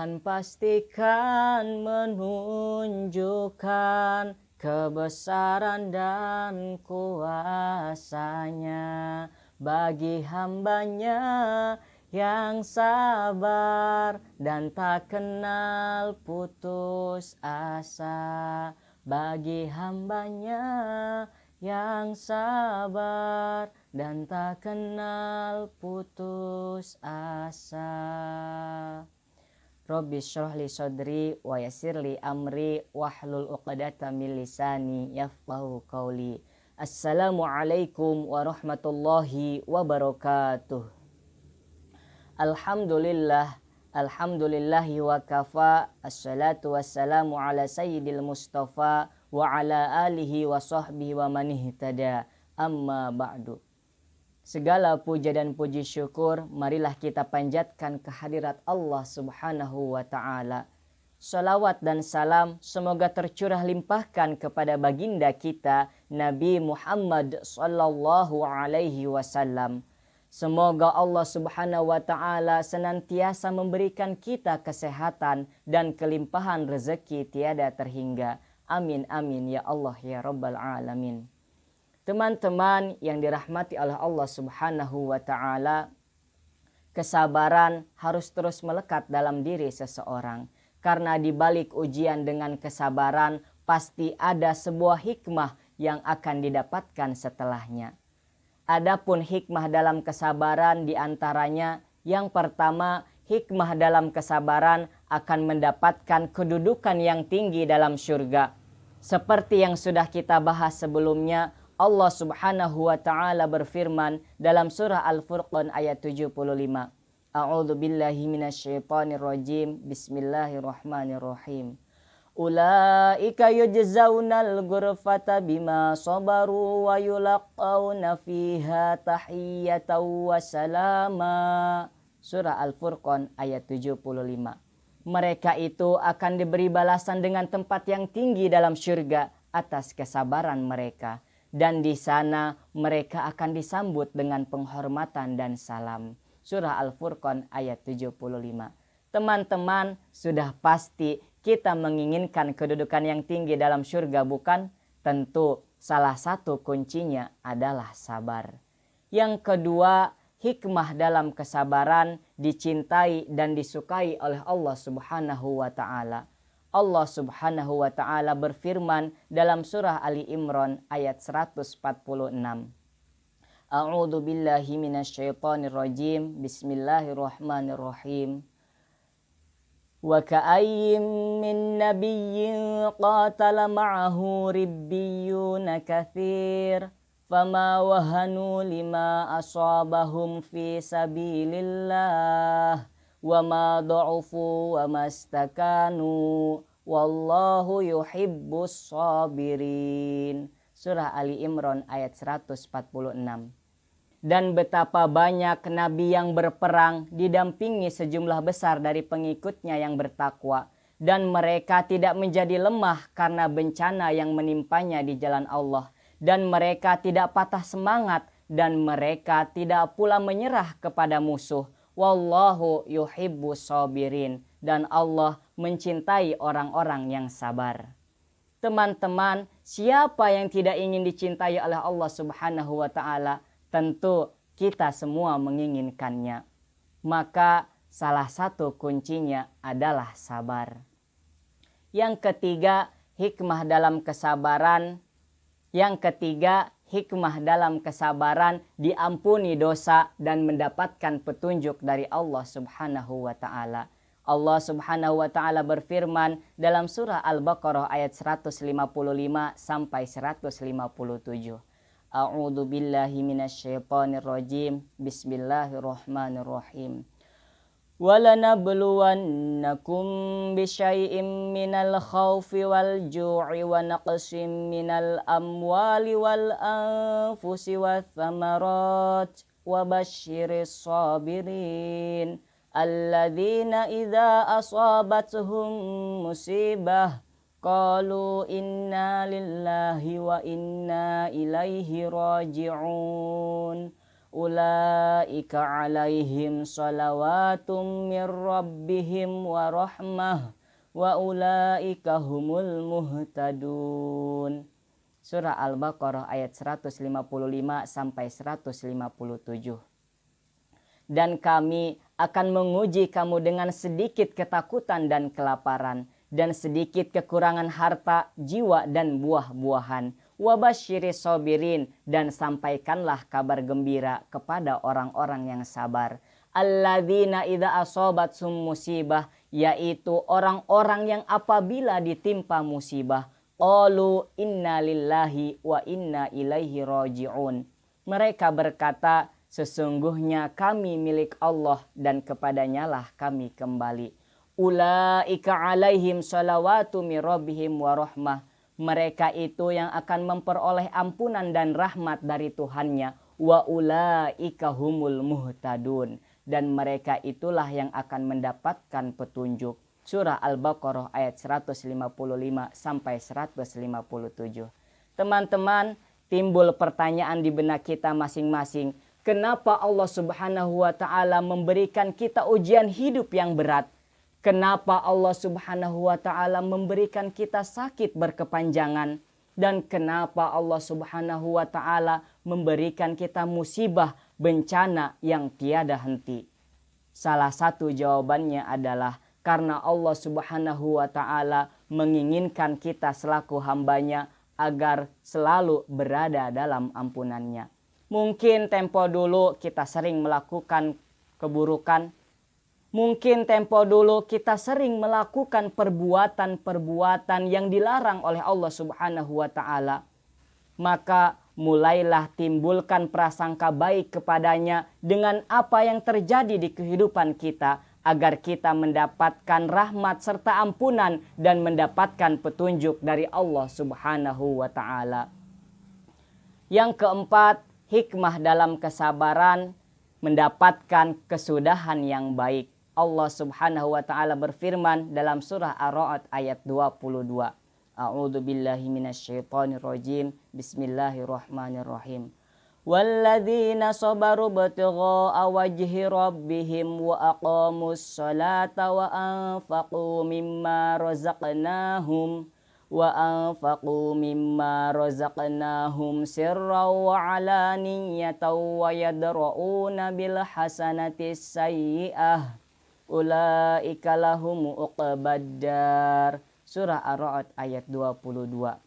Tuhan pastikan menunjukkan kebesaran dan kuasa-Nya bagi hamba-Nya yang sabar dan tak kenal putus asa. Bagi hamba-Nya yang sabar dan tak kenal putus asa. Rabbi shrah li sadri wa yassir li amri wahlul 'uqdatam min lisani yafqahu qawli. Assalamualaikum warahmatullahi wabarakatuh. Alhamdulillahi wa kafa. Assalatu wassalamu ala sayyidil mustafa wa ala alihi wa sahbihi wa man ihtada. Amma ba'du. Segala puja dan puji syukur marilah kita panjatkan kehadirat Allah Subhanahu wa ta'ala. Salawat dan salam semoga tercurah limpahkan kepada baginda kita Nabi Muhammad sallallahu alaihi wasallam. Semoga Allah Subhanahu wa ta'ala senantiasa memberikan kita kesehatan dan kelimpahan rezeki tiada terhingga. Amin amin ya Allah ya Rabbal alamin. Teman-teman yang dirahmati oleh Allah Subhanahu wa ta'ala, kesabaran harus terus melekat dalam diri seseorang. Karena di balik ujian dengan kesabaran pasti ada sebuah hikmah yang akan didapatkan setelahnya. Adapun hikmah dalam kesabaran diantaranya yang pertama, hikmah dalam kesabaran akan mendapatkan kedudukan yang tinggi dalam syurga. Seperti yang sudah kita bahas sebelumnya, Allah Subhanahu wa ta'ala berfirman dalam surah Al-Furqan ayat 75. A'udzu billahi minasyaitonir rajim. Bismillahirrahmanirrahim. Ulaika yujzaunal ghurfata bima sabaru wa yulaqauna fiha tahiyyatan wa salama. Surah Al-Furqan ayat 75. Mereka itu akan diberi balasan dengan tempat yang tinggi dalam syurga atas kesabaran mereka. Dan di sana mereka akan disambut dengan penghormatan dan salam. Surah Al-Furqan ayat 75. Teman-teman, sudah pasti kita menginginkan kedudukan yang tinggi dalam surga, bukan? Tentu salah satu kuncinya adalah sabar. Yang kedua, hikmah dalam kesabaran dicintai dan disukai oleh Allah Subhanahu wa ta'ala. Allah Subhanahu wa ta'ala berfirman dalam surah Ali Imran ayat 146. A'udzu billahi minasyaitonir rajim. Bismillahirrahmanirrahim. Wa ka'ayyin min nabiyyin qatala ma'ahu ribbiyuna katsir fama wahanu lima asabahum fi sabilillah wa ma du'ufu wa mastakanu wallahu yuhibbus sabirin. Surah Ali Imran ayat 146. Dan betapa banyak nabi yang berperang didampingi sejumlah besar dari pengikutnya yang bertakwa. Dan mereka tidak menjadi lemah karena bencana yang menimpanya di jalan Allah. Dan mereka tidak patah semangat dan mereka tidak pula menyerah kepada musuh. Wallahu yuhibbus sabirin. Dan Allah mencintai orang-orang yang sabar. Teman-teman, siapa yang tidak ingin dicintai oleh Allah Subhanahu wa ta'ala? Tentu kita semua menginginkannya. Maka salah satu kuncinya adalah sabar. Yang ketiga, hikmah dalam kesabaran. Diampuni dosa dan mendapatkan petunjuk dari Allah Subhanahu wa ta'ala. Allah Subhanahu wa ta'ala berfirman dalam surah Al-Baqarah ayat 155 sampai 157. A'udzu billahi minasyaitonir rajim. Bismillahirrahmanirrahim. Walanabluwannakum bisyai'im minal khaufi wal ju'i wa naqsim minal amwali wal anfusi wath thamarat wa basyiris sabirin alladzina idza asabatuhum musibah qalu inna lillahi wa inna ilaihi raji'un. ulaika alaihim salawatum mir rabbihim wa rahmah wa ulaika humul muhtadun. Surah Al-Baqarah ayat 155 sampai 157. Dan kami akan menguji kamu dengan sedikit ketakutan dan kelaparan, dan sedikit kekurangan harta, jiwa, dan buah-buahan. Wabasyiris sabirin, dan sampaikanlah kabar gembira kepada orang-orang yang sabar. Alladzina idza asobatsum musibah, yaitu orang-orang yang apabila ditimpa musibah, qalu inna lillahi wa inna ilaihi raji'un. Mereka berkata, sesungguhnya kami milik Allah dan kepadanyalah kami kembali. Ulaika alaihim salawatu mir rabbihim wa rahmah. Mereka itu yang akan memperoleh ampunan dan rahmat dari Tuhannya. Wa ulaika humul muhtadun. Dan mereka itulah yang akan mendapatkan petunjuk. Surah Al-Baqarah ayat 155 sampai 157. Teman-teman, timbul pertanyaan di benak kita masing-masing. Kenapa Allah Subhanahu wa ta'ala memberikan kita ujian hidup yang berat? Kenapa Allah Subhanahu wa ta'ala memberikan kita sakit berkepanjangan? Dan kenapa Allah Subhanahu wa ta'ala memberikan kita musibah, bencana yang tiada henti? Salah satu jawabannya adalah karena Allah Subhanahu wa ta'ala menginginkan kita selaku hambanya agar selalu berada dalam ampunannya. Mungkin tempo dulu kita sering melakukan keburukan. Mungkin tempo dulu kita sering melakukan perbuatan-perbuatan yang dilarang oleh Allah Subhanahu wa ta'ala. Maka mulailah timbulkan prasangka baik kepadanya dengan apa yang terjadi di kehidupan kita, agar kita mendapatkan rahmat serta ampunan dan mendapatkan petunjuk dari Allah Subhanahu wa ta'ala. Yang keempat, hikmah dalam kesabaran mendapatkan kesudahan yang baik. Allah Subhanahu wa ta'ala berfirman dalam surah Ar-Ra'd ayat 22. A'udzu billahi minasyaitonir rajim. Bismillahirrahmanirrahim. Walladzina sabaru ibtigha'a wajhi rabbihim wa aqamus salata wa anfaqu mimma razaqnahum sirran wa alaniyatan wa yadra'una bil hasanatis sayyi'ah ulaika lahum uqbaddar. Surah Ar-Ra'd ayat 22.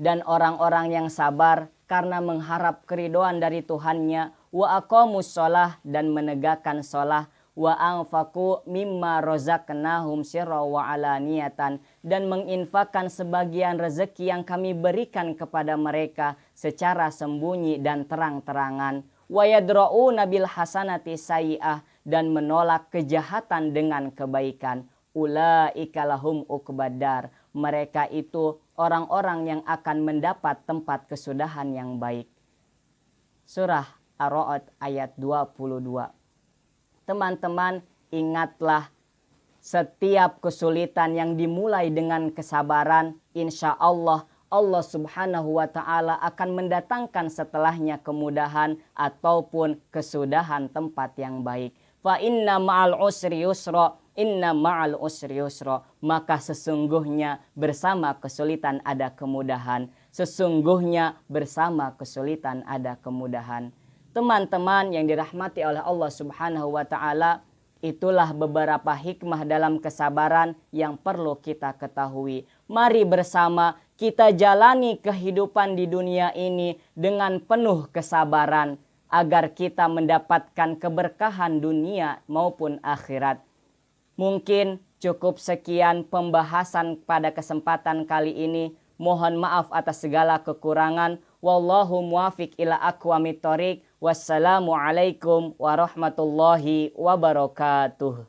Dan orang-orang yang sabar karena mengharap keridhaan dari Tuhannya, wa aqamus shalah, dan menegakkan shalah, wa anfaqu mimma razaqnahum sirran wa alaniyatan, dan menginfakkan sebagian rezeki yang kami berikan kepada mereka secara sembunyi dan terang-terangan, wa yadra'una bil hasanati sayyi'ah, dan menolak kejahatan dengan kebaikan. Ulaika lahum uqbaddar. Mereka itu orang-orang yang akan mendapat tempat kesudahan yang baik. Surah Ar-Ra'd ayat 22. Teman-teman, ingatlah, setiap kesulitan yang dimulai dengan kesabaran, insya Allah Allah Subhanahu wa ta'ala akan mendatangkan setelahnya kemudahan ataupun kesudahan tempat yang baik. Fa inna ma'al usri yusra, inna ma'al usri yusra. Maka sesungguhnya bersama kesulitan ada kemudahan. Sesungguhnya bersama kesulitan ada kemudahan. Teman-teman yang dirahmati oleh Allah Subhanahu wa ta'ala, itulah beberapa hikmah dalam kesabaran yang perlu kita ketahui. Mari bersama kita jalani kehidupan di dunia ini dengan penuh kesabaran, agar kita mendapatkan keberkahan dunia maupun akhirat. Mungkin cukup sekian pembahasan pada kesempatan kali ini. Mohon maaf atas segala kekurangan. Wallahu muwafiq ila aqwamit thoriq. Wassalamualaikum warahmatullahi wabarakatuh.